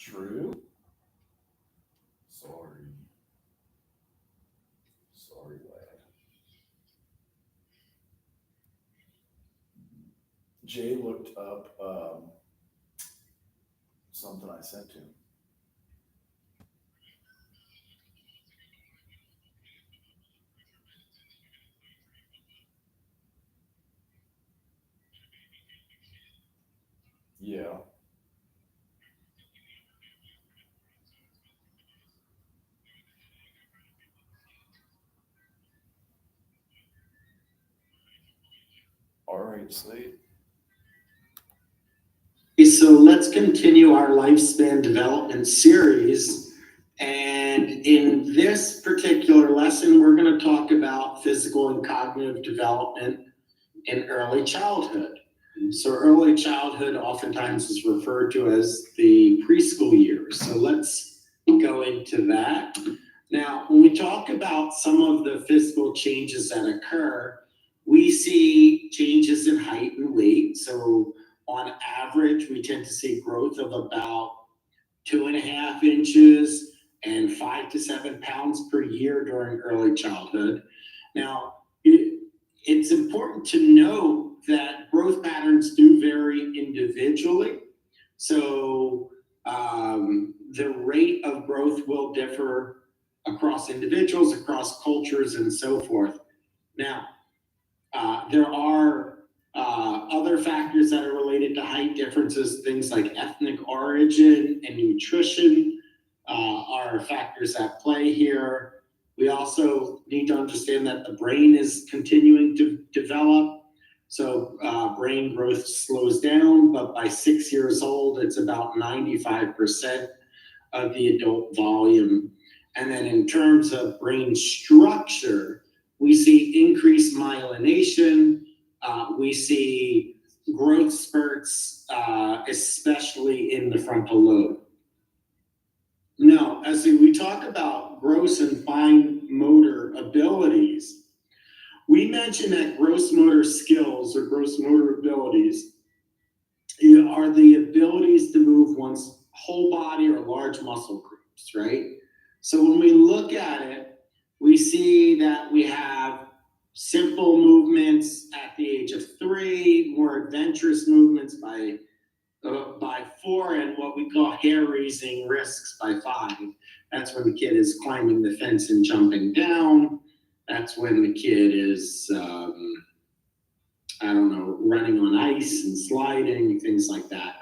True. Sorry. Sorry, lad. Jay looked up something I sent to him. Yeah. All right, Slade. So let's continue our lifespan development series. And in this particular lesson, we're going to talk about physical and cognitive development in early childhood. So early childhood oftentimes is referred to as the preschool years. So let's go into that. Now, when we talk about some of the physical changes that occur, we see changes in height and weight. So on average, we tend to see growth of about 2.5 inches and 5 to 7 pounds per year during early childhood. Now, it's important to note that growth patterns do vary individually. So the rate of growth will differ across individuals, across cultures, and so forth. Now, there are other factors that are related to height differences, things like ethnic origin and nutrition are factors at play here. We also need to understand that the brain is continuing to develop. So brain growth slows down, but by 6 years old, it's about 95% of the adult volume. And then in terms of brain structure, we see increased myelination, we see growth spurts, especially in the frontal lobe. Now, as we talk about gross and fine motor abilities, we mentioned that gross motor skills or gross motor abilities are the abilities to move one's whole body or large muscle groups, right? So when we look at it, we see that we have simple movements at the age of 3, more adventurous movements by 4, and what we call hair-raising risks by 5. That's when the kid is climbing the fence and jumping down. That's when the kid is, running on ice and sliding, things like that.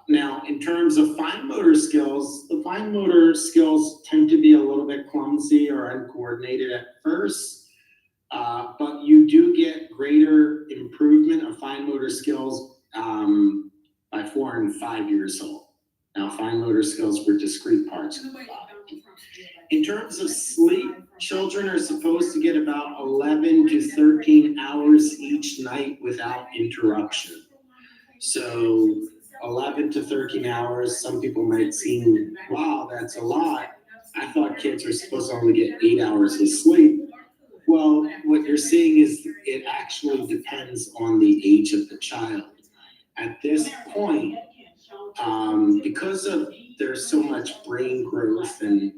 Now, in terms of fine motor skills, the fine motor skills tend to be a little bit clumsy or uncoordinated at first, but you do get greater improvement of fine motor skills by 4 and 5 years old. Now, fine motor skills were discrete parts of the body. In terms of sleep, children are supposed to get about 11 to 13 hours each night without interruption. So 11 to 13 hours, some people might seem, wow, that's a lot. I thought kids are supposed to only get 8 hours of sleep. Well, what you're seeing is it actually depends on the age of the child. At this point, because of there's so much brain growth and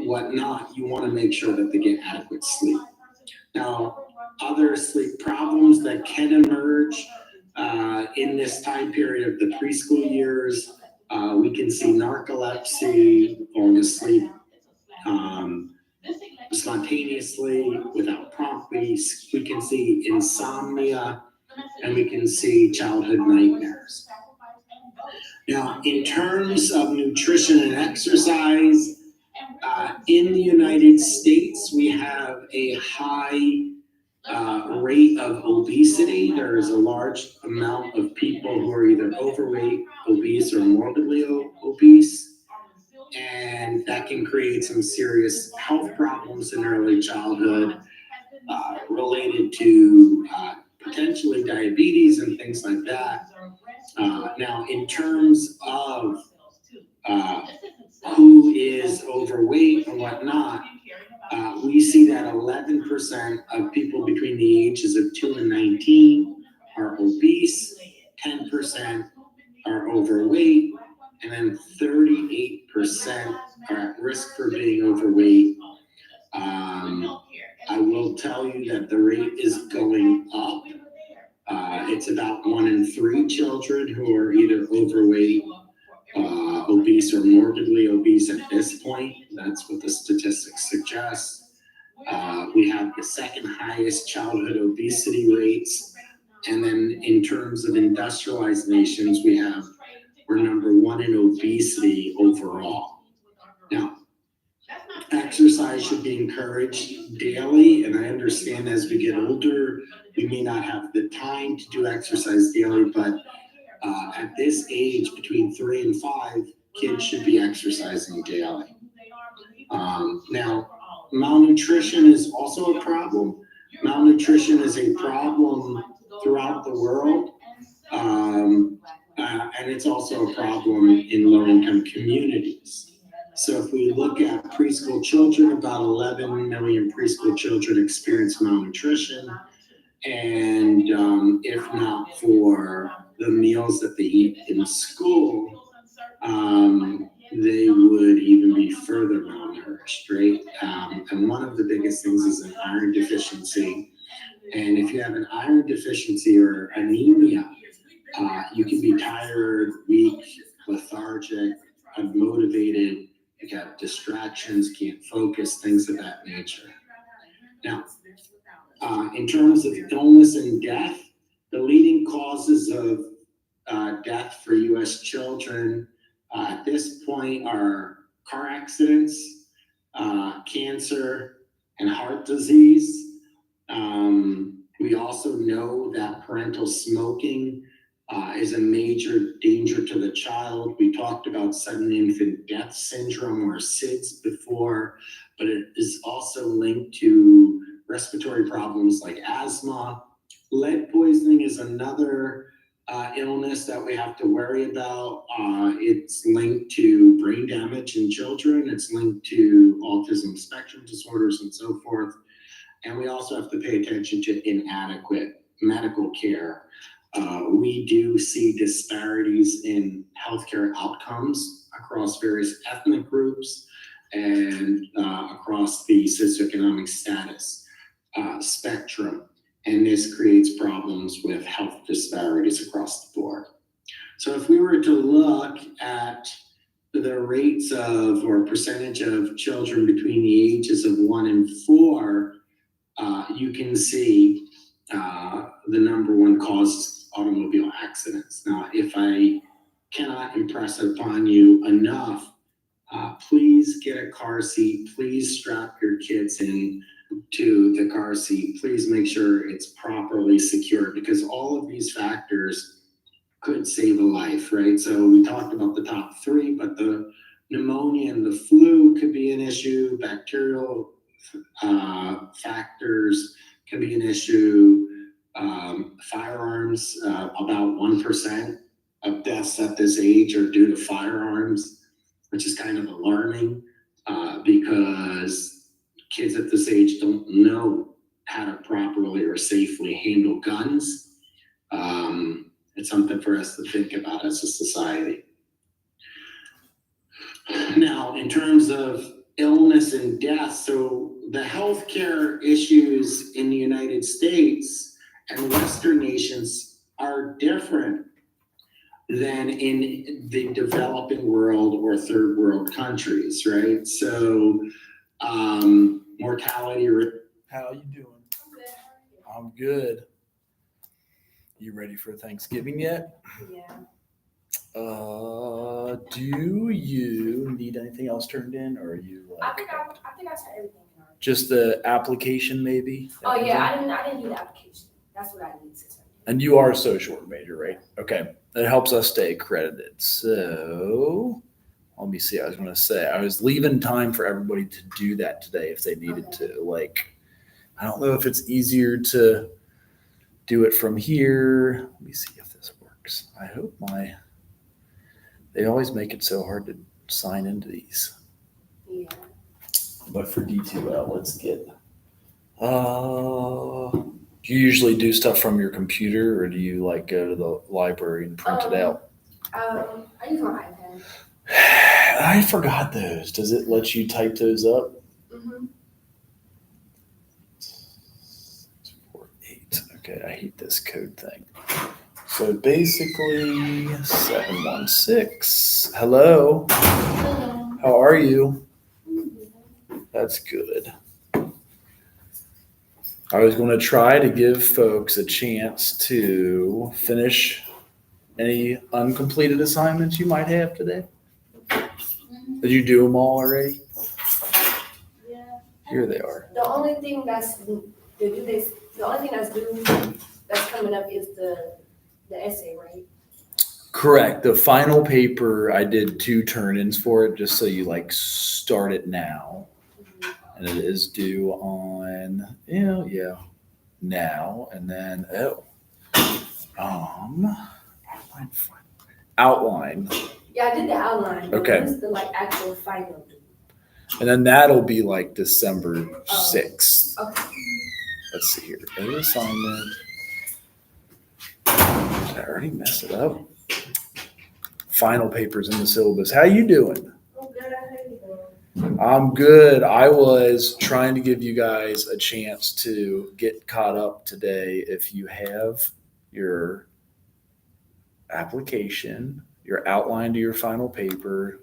whatnot, you want to make sure that they get adequate sleep. Now, other sleep problems that can emerge in this time period of the preschool years, we can see narcolepsy, falling asleep spontaneously without prompting. We can see insomnia, and we can see childhood nightmares. Now, in terms of nutrition and exercise, in the United States, we have a high rate of obesity. There is a large amount of people who are either overweight, obese, or morbidly obese. And that can create some serious health problems in early childhood related to potentially diabetes and things like that. Now, in terms of who is overweight and whatnot, we see that 11% of people between the ages of 2 and 19 are obese, 10% are overweight, and then 38% are at risk for being overweight. I will tell you that the rate is going up. It's about 1 in 3 children who are either overweight, obese, or morbidly obese at this point. That's what the statistics suggest. We have the second highest childhood obesity rates. And then in terms of industrialized nations, we're number 1 in obesity overall. Now, exercise should be encouraged daily, and I understand as we get older, we may not have the time to do exercise daily, but at this age, between 3 and 5, kids should be exercising daily. Now, malnutrition is also a problem. Malnutrition is a problem throughout the world, and it's also a problem in low-income communities. So if we look at preschool children, about 11 million preschool children experience malnutrition. And if not for the meals that they eat in school, they would even be further malnourished, right? And one of the biggest things is an iron deficiency. And if you have an iron deficiency or anemia, you can be tired, weak, lethargic, unmotivated. You got distractions, can't focus, things of that nature. Now, in terms of illness and death, the leading causes of death for U.S. children at this point are car accidents, cancer, and heart disease. We also know that parental smoking is a major danger to the child. We talked about sudden infant death syndrome or SIDS before, but it is also linked to respiratory problems like asthma. Lead poisoning is another illness that we have to worry about. It's linked to brain damage in children. It's linked to autism spectrum disorders and so forth. And we also have to pay attention to inadequate medical care. We do see disparities in healthcare outcomes across various ethnic groups and across the socioeconomic status spectrum. And this creates problems with health disparities across the board. So if we were to look at the rates of or percentage of children between the ages of 1 and 4, you can see the number 1 cause automobile accidents. Now, if I cannot impress upon you enough, please get a car seat. Please strap your kids in to the car seat. Please make sure it's properly secured, because all of these factors could save a life, right? So we talked about the top 3, but the pneumonia and the flu could be an issue. Bacterial factors can be an issue. Firearms, about 1% of deaths at this age are due to firearms, which is kind of alarming because kids at this age don't know how to properly or safely handle guns. It's something for us to think about as a society. Now, in terms of illness and death, so the healthcare issues in the United States and Western nations are different than in the developing world or third world countries, right? So mortality rate. How you doing? I'm good. You ready for Thanksgiving yet? Yeah. Do you need anything else turned in, or are you I like think I sent everything in already. just the application maybe? Oh yeah, I didn't do the application. That's what I need to send. And you are a social work major, right? Okay. That helps us stay accredited. So let me see. I was going to say, I was leaving time for everybody to do that today if they needed to. Like, I don't know if it's easier to do it from here. Let me see if this works. I hope they always make it so hard to sign into these. Yeah. But for D2L, let's get, do you usually do stuff from your computer, or do you like go to the library and print it out? I use my iPad. I forgot those. Does it let you type those up? Mm-hmm. 648. Okay, I hate this code thing. So basically, 716. Hello. Hello. How are you? That's good. I was going to try to give folks a chance to finish any uncompleted assignments you might have today. Did you do them all already? Yeah. Here they are. The only thing that's due that's coming up is the essay, right? Correct. The final paper, I did 2 turn-ins for it, just so you like start it now. And it is due on, now. And then, outline. Yeah, I did the outline. But Okay. when's the actual final due? And then that'll be like December 6th. Okay. Let's see here. Edit assignment. Did I already mess it up? Final papers in the syllabus. How you doing? Oh, good. How you doing? I'm good. I was trying to give you guys a chance to get caught up today. If you have your application, your outline to your final paper,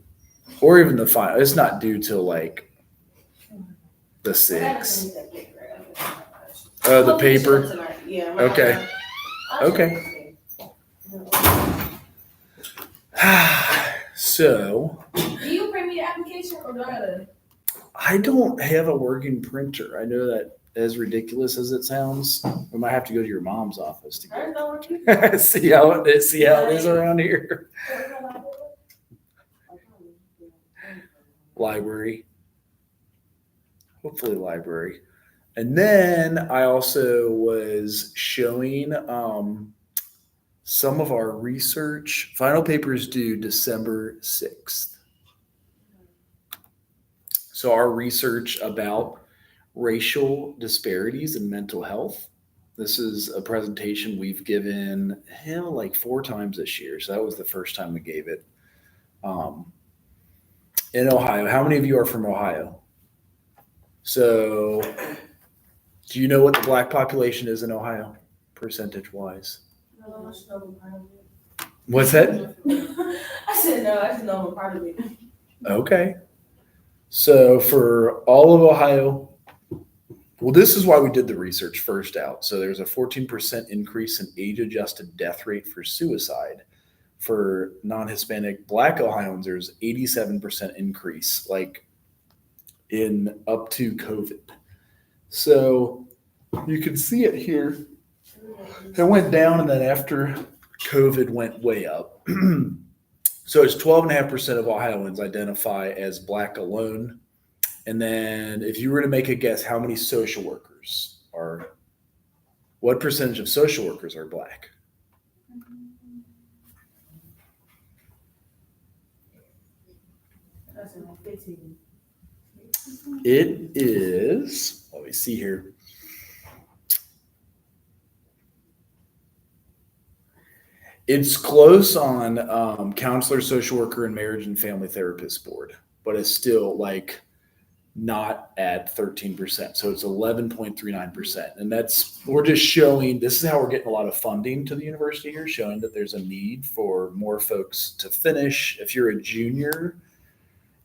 or even the final, it's not due till like the 6th. Oh, the paper? Yeah. Okay. Okay. So, Do you print me the application or do I gotta? I don't have a working printer. I know that, as ridiculous as it sounds, we might have to go to your mom's office to There's no working. get see how it is around here. Library. Hopefully library. And then I also was showing some of our research. Final papers due December 6th. So our research about racial disparities in mental health. This is a presentation we've given like 4 times this year. So that was the first time we gave it. In Ohio. How many of you are from Ohio? So do you know what the black population is in Ohio, percentage-wise? No, I just know I'm part of it. What's that? I said no, I just know I'm part of it. Okay. So for all of Ohio, well, this is why we did the research first out. So there's a 14% increase in age-adjusted death rate for suicide. For non-Hispanic Black Ohioans, there's 87% increase, like in up to COVID. So you can see it here. It went down, and then after COVID went way up. So it's 12.5% of Ohioans identify as Black alone. And then if you were to make a guess, how many social workers what percentage of social workers are Black? That's like 15. It is, let me see here. It's close on counselor, social worker, and marriage and family therapist board, but it's still like not at 13%. So it's 11.39%. And we're just showing, this is how we're getting a lot of funding to the university here, showing that there's a need for more folks to finish. If you're a junior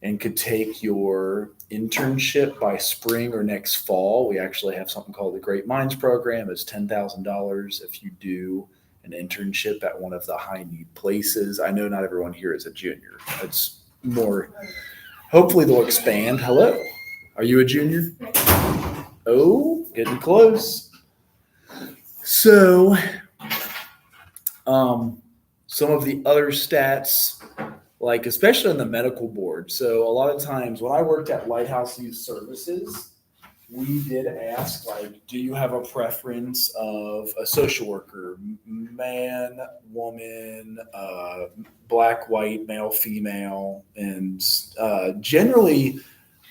and could take your internship by spring or next fall, we actually have something called the Great Minds Program. It's $10,000 if you do an internship at one of the high need places. I know not everyone here is a junior. It's more, hopefully they'll expand. Hello, are you a junior? Oh, getting close. So, some of the other stats, like especially on the medical board. So a lot of times when I worked at Lighthouse Youth Services, we did ask, like, do you have a preference of a social worker, man, woman, Black, white, male, female? And generally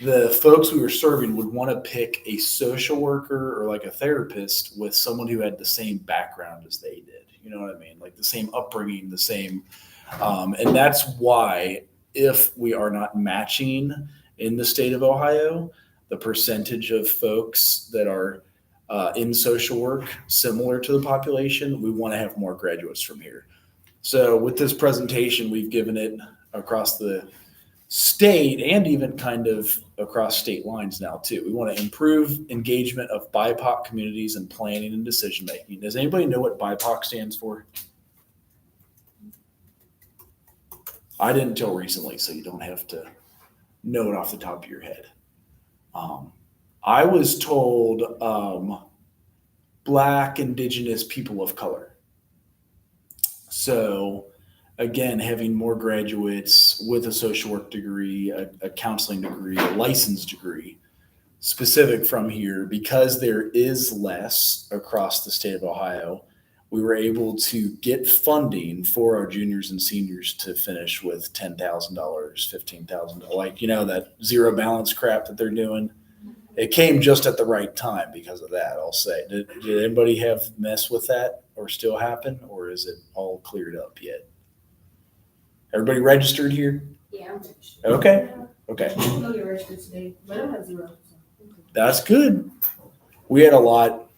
the folks we were serving would want to pick a social worker or like a therapist with someone who had the same background as they did. You know what I mean? Like the same upbringing, the same. And that's why if we are not matching in the state of Ohio the percentage of folks that are in social work similar to the population, we want to have more graduates from here. So with this presentation, we've given it across the state and even kind of across state lines now too. We want to improve engagement of BIPOC communities in planning and decision making. Does anybody know what BIPOC stands for? I didn't until recently, so you don't have to know it off the top of your head. I was told Black, Indigenous, people of color. So again, having more graduates with a social work degree, a counseling degree, a licensed degree, specific from here, because there is less across the state of Ohio, we were able to get funding for our juniors and seniors to finish with $10,000, $15,000, like, that zero balance crap that they're doing. It came just at the right time because of that, I'll say. Did anybody have mess with that or still happen, or is it all cleared up yet? Everybody registered here? Yeah, I'm registered. Okay. I'm gonna get registered today, but I'm at 0. That's good. We had a lot,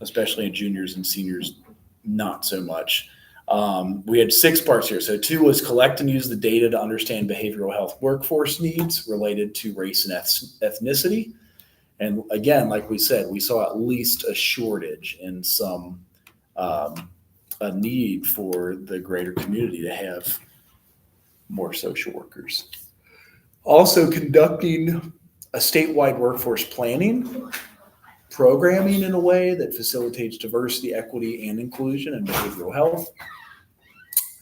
especially in juniors and seniors, not so much. We had 6 parts here. So 2 was collect and use the data to understand behavioral health workforce needs related to race and ethnicity. And again, like we said, we saw at least a shortage in some, a need for the greater community to have more social workers. Also conducting a statewide workforce planning, programming in a way that facilitates diversity, equity, and inclusion in behavioral health.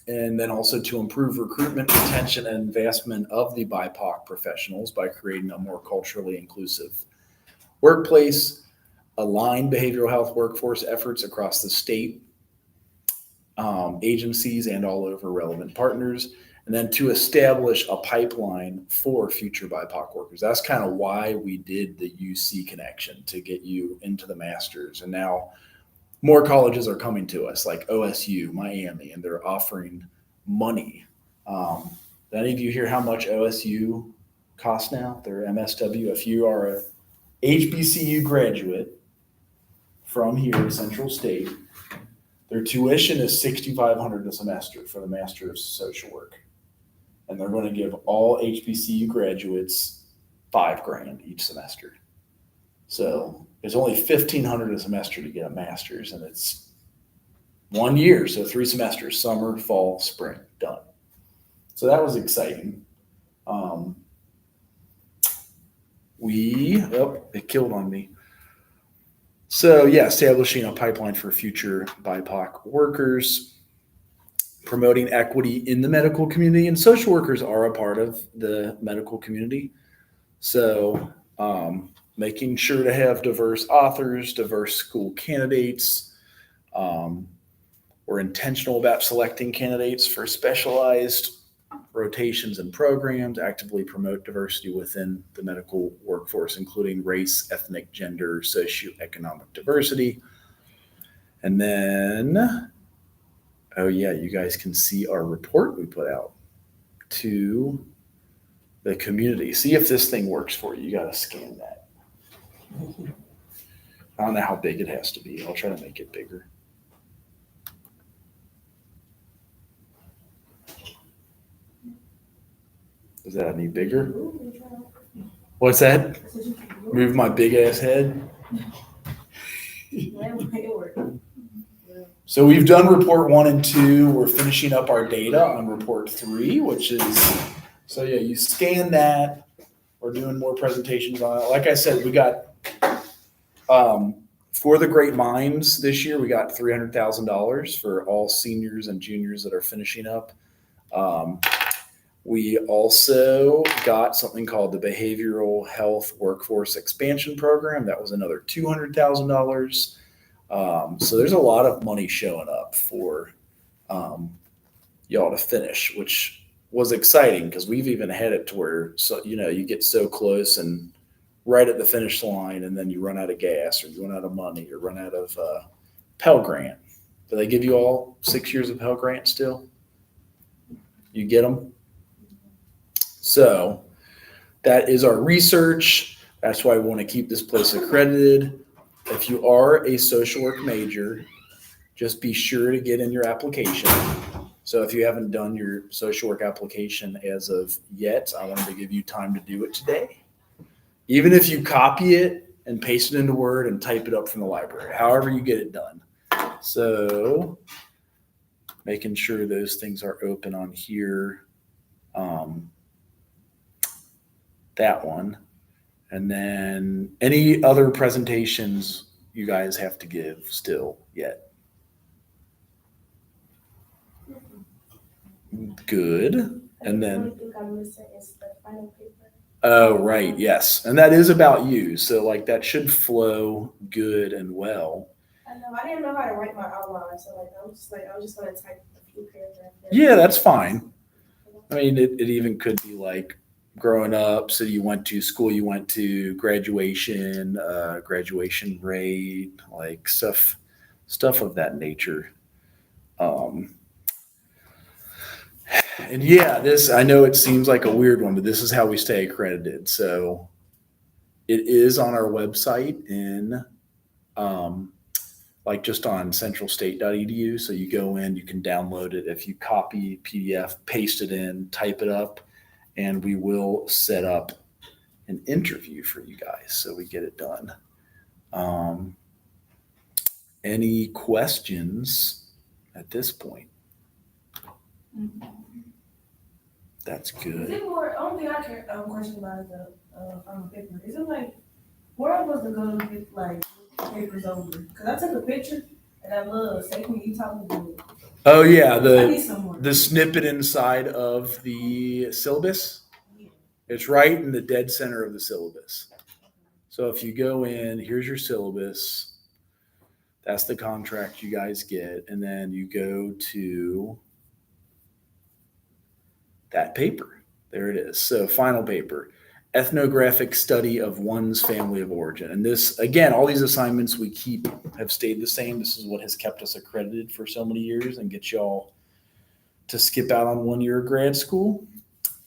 And then also to improve recruitment, retention, and investment of the BIPOC professionals by creating a more culturally inclusive workplace, align behavioral health workforce efforts across the state, agencies, and all over relevant partners, and then to establish a pipeline for future BIPOC workers. That's kind of why we did the UC connection, to get you into the masters. And now more colleges are coming to us, like OSU, Miami, and they're offering money. Did any of you hear how much OSU costs now? Their MSW, if you are a HBCU graduate from here in Central State, their tuition is $6,500 a semester for the Master of Social Work. And they're going to give all HBCU graduates $5,000 each semester. So it's only $1,500 a semester to get a master's, and it's 1 year. So 3 semesters, summer, fall, spring, done. So that was exciting. It killed on me. So yeah, establishing a pipeline for future BIPOC workers, promoting equity in the medical community, and social workers are a part of the medical community. So making sure to have diverse authors, diverse school candidates. We're intentional about selecting candidates for specialized rotations and programs, actively promote diversity within the medical workforce, including race, ethnic, gender, socioeconomic diversity. And then, you guys can see our report we put out to the community. See if this thing works for you. You got to scan that. I don't know how big it has to be. I'll try to make it bigger. Does that any bigger? What's that? Move my big ass head. So we've done report 1 and 2. We're finishing up our data on report 3, which is, you scan that. We're doing more presentations on it. Like I said, we got, for the Great Minds this year, we got $300,000 for all seniors and juniors that are finishing up. We also got something called the Behavioral Health Workforce Expansion Program. That was another $200,000. So there's a lot of money showing up for y'all to finish, which was exciting because we've even had it to where, you get so close and right at the finish line, and then you run out of gas, or you run out of money, or run out of Pell Grant. Do they give you all 6 years of Pell Grant still? You get them? So that is our research. That's why we want to keep this place accredited. If you are a social work major, just be sure to get in your application. So if you haven't done your social work application as of yet, I wanted to give you time to do it today. Even if you copy it and paste it into Word and type it up from the library, however you get it done. So making sure those things are open on here. That one. And then any other presentations you guys have to give still yet? Good. And then, The only thing I'm missing is the final paper. oh, right. Yes. And that is about you. So like that should flow good and well. I know, I didn't know how to write my outline, so like, I was just gonna type a few paragraphs. Yeah, that's fine. I mean, it even could be like growing up, so you went to school, you went to graduation, graduation rate, like stuff of that nature. And yeah, this, I know it seems like a weird one, but this is how we stay accredited. So it is on our website in, like just on centralstate.edu. So you go in, you can download it. If you copy PDF, paste it in, type it up, and we will set up an interview for you guys so we get it done. Any questions at this point? That's Is good. it more, only thing I care, question about is the, from the paper, is it like, where am I supposed to go to get like papers over? Cause I took a picture and I love, say when you talking about it. Oh yeah, I need some more. the snippet inside of the syllabus. Yeah. It's right in the dead center of the syllabus. So if you go in, here's your syllabus. That's the contract you guys get. And then you go to that paper. There it is. So final paper, ethnographic study of one's family of origin. And this, again, all these assignments we keep have stayed the same. This is what has kept us accredited for so many years and get y'all to skip out on 1 year of grad school.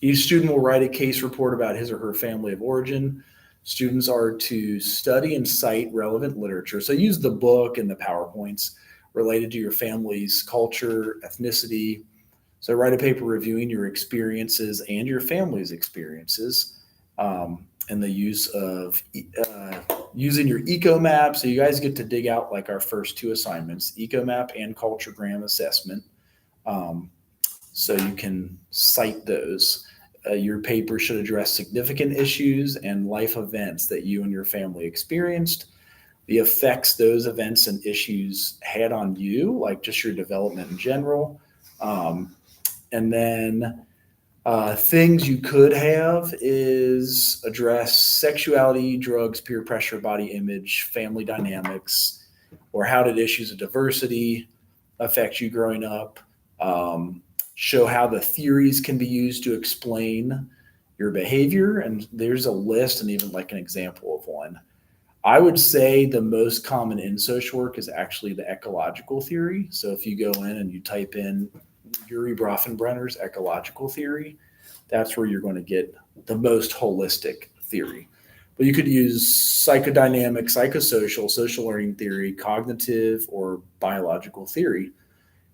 Each student will write a case report about his or her family of origin. Students are to study and cite relevant literature. So use the book and the PowerPoints related to your family's culture, ethnicity. So write a paper reviewing your experiences and your family's experiences, and the use of using your eco map. So you guys get to dig out like our first two assignments, eco map and culturegram assessment. So you can cite those. Your paper should address significant issues and life events that you and your family experienced, the effects those events and issues had on you, like just your development in general. And then things you could have is address sexuality, drugs, peer pressure, body image, family dynamics, or how did issues of diversity affect you growing up? Show how the theories can be used to explain your behavior. And there's a list and even like an example of one. I would say the most common in social work is actually the ecological theory. So if you go in and you type in Uri Brofenbrenner's ecological theory, that's where you're going to get the most holistic theory. But you could use psychodynamic, psychosocial, social learning theory, cognitive, or biological theory.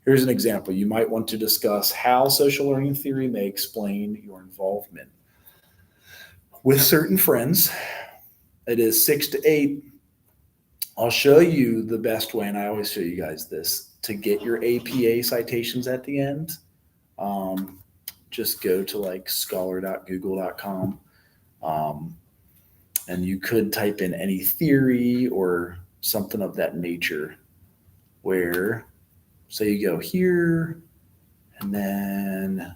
Here's an example. You might want to discuss how social learning theory may explain your involvement with certain friends. It is 6 to 8. I'll show you the best way, and I always show you guys this, to get your APA citations at the end. Just go to like scholar.google.com, and you could type in any theory or something of that nature where, so you go here, and then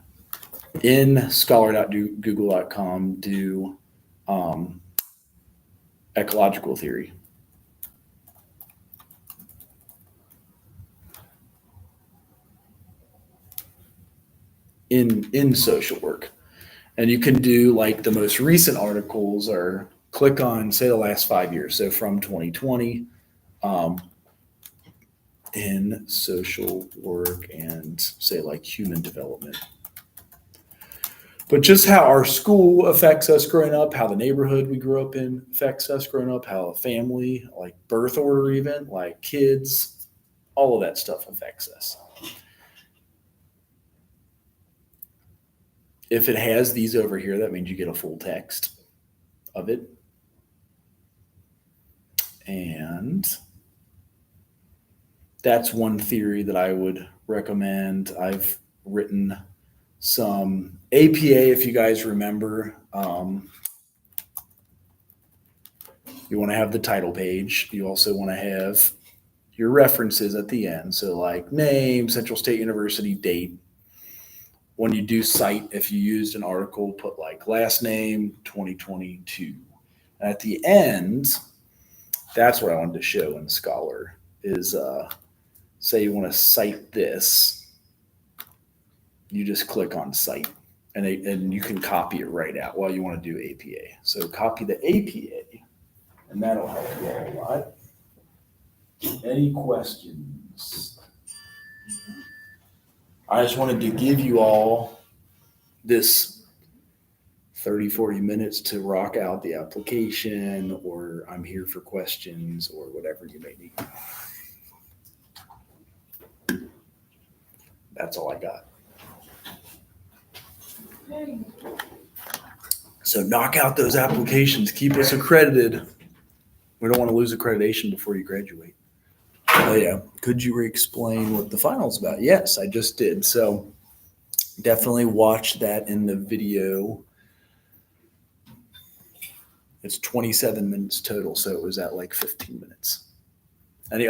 in scholar.google.com do ecological theory. In social work. And you can do like the most recent articles or click on, say, the last 5 years. So from 2020, in social work and say like human development. But just how our school affects us growing up, how the neighborhood we grew up in affects us growing up, how a family, like birth order, even like kids, all of that stuff affects us. If it has these over here, that means you get a full text of it. And that's one theory that I would recommend. I've written some APA, if you guys remember. You want to have the title page. You also want to have your references at the end. So like name, Central State University, date. When you do cite, if you used an article, put like last name 2022. And at the end, that's what I wanted to show in Scholar is say you want to cite this. You just click on cite and you can copy it right out while you want to do APA. So copy the APA and that'll help you out a lot. Any questions? I just wanted to give you all this 30, 40 minutes to rock out the application, or I'm here for questions or whatever you may need. That's all I got. So knock out those applications. Keep us accredited. We don't want to lose accreditation before you graduate. Oh yeah. Could you re-explain what the final's about? Yes, I just did. So definitely watch that in the video. It's 27 minutes total, so it was at like 15 minutes. Any